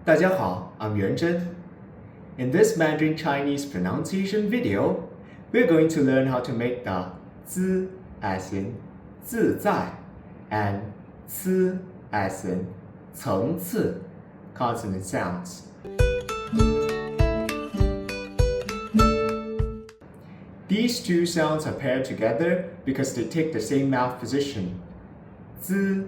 大家好, I'm Yuanzhen. In this Mandarin Chinese pronunciation video, we're going to learn how to make the z as in 自在 and c as in 层次 consonant sounds. These two sounds are paired together because they take the same mouth position. Z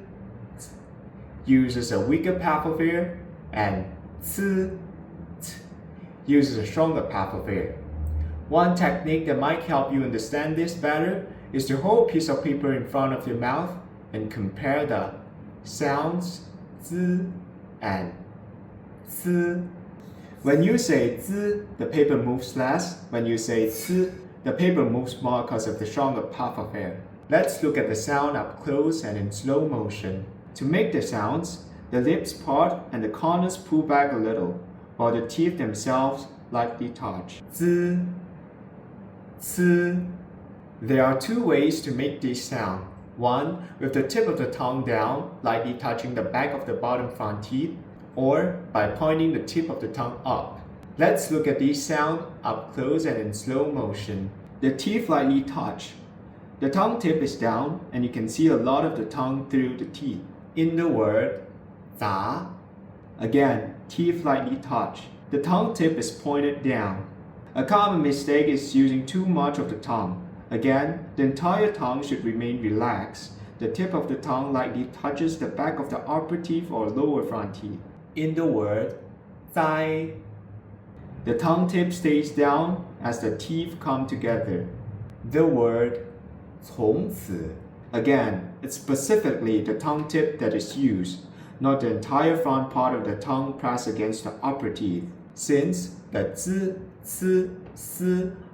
uses a weaker path of air and c uses a stronger path of air. One technique that might help you understand this better is to hold a piece of paper in front of your mouth and compare the sounds z and c. When you say z, the paper moves less. When you say c, the paper moves more because of the stronger puff of air. Let's look at the sound up close and in slow motion. To make the sounds, the lips part and the corners pull back a little, while the teeth themselves lightly touch. Z, c. There are two ways to make this sound. One, with the tip of the tongue down, lightly touching the back of the bottom front teeth, or by pointing the tip of the tongue up. Let's look at this sound up close and in slow motion. The teeth lightly touch. The tongue tip is down, and you can see a lot of the tongue through the teeth. In the word 杂, again, teeth lightly touch. The tongue tip is pointed down. A common mistake is using too much of the tongue. Again, the entire tongue should remain relaxed. The tip of the tongue lightly touches the back of the upper teeth or lower front teeth. In the word 在, the tongue tip stays down as the teeth come together. The word 从此, again, it's specifically the tongue tip that is used, not the entire front part of the tongue pressed against the upper teeth. Since the z, c, s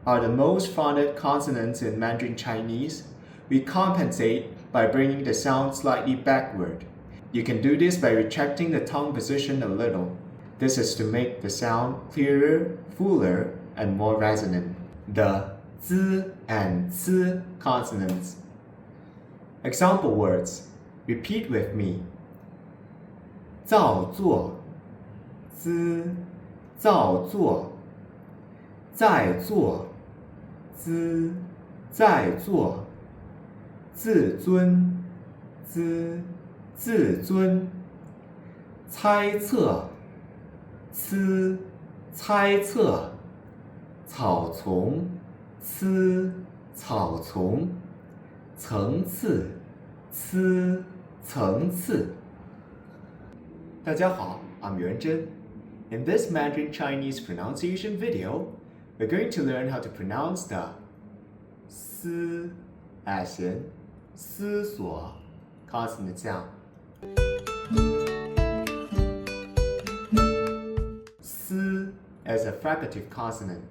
are the most phonic consonants in Mandarin Chinese, we compensate by bringing the sound slightly backward. You can do this by retracting the tongue position a little. This is to make the sound clearer, fuller, and more resonant. The z and c consonants. Example words. Repeat with me. 造作 z 造作 在做 z 在做 自尊 z 自尊 猜测 c 猜测 草丛 c 草丛 层次 c 层次 大家好, I'm Yuanzhen. In this Mandarin Chinese pronunciation video, we're going to learn how to pronounce the s as in 思索 consonant sound. S as a fricative consonant.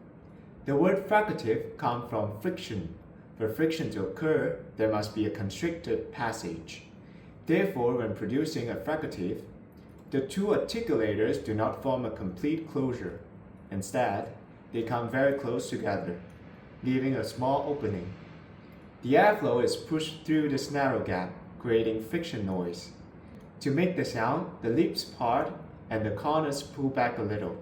The word fricative comes from friction. For friction to occur, there must be a constricted passage. Therefore, when producing a fricative, the two articulators do not form a complete closure. Instead, they come very close together, leaving a small opening. The airflow is pushed through this narrow gap, creating friction noise. To make the sound, the lips part and the corners pull back a little,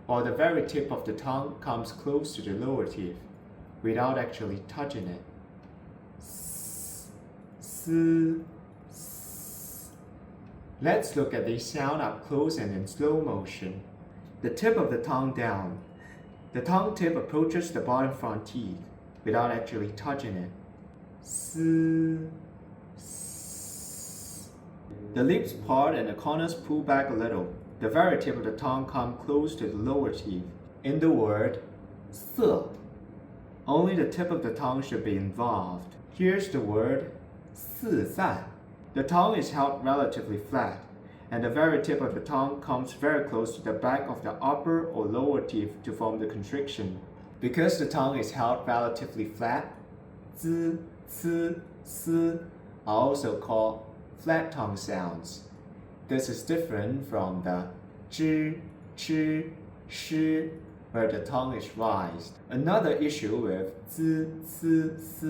while the very tip of the tongue comes close to the lower teeth, without actually touching it. S, s, s. Let's look at the sound up close and in slow motion. The tip of the tongue down. The tongue tip approaches the bottom front teeth, without actually touching it. S, s. The lips part and the corners pull back a little. The very tip of the tongue comes close to the lower teeth. In the word 色, only the tip of the tongue should be involved. Here's the word 自在. The tongue is held relatively flat, and the very tip of the tongue comes very close to the back of the upper or lower teeth to form the constriction. Because the tongue is held relatively flat, z, c, s are also called flat tongue sounds. This is different from the zh, ch, sh, where the tongue is raised. Another issue with z, c, s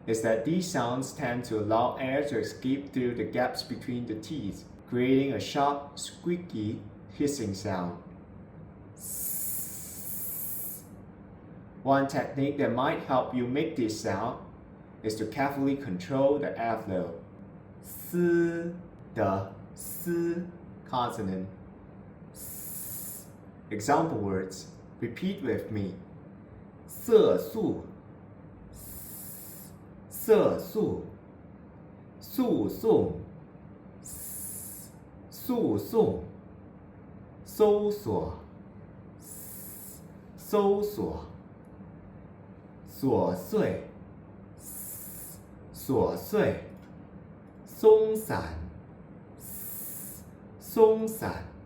is that these sounds tend to allow air to escape through the gaps between the teeth, creating a sharp, squeaky hissing sound. One technique that might help you make this sound is to carefully control the airflow. 嘶 的 s consonant. Example words. Repeat with me. 色素色素诉讼诉讼搜索搜索琐碎琐碎松散松散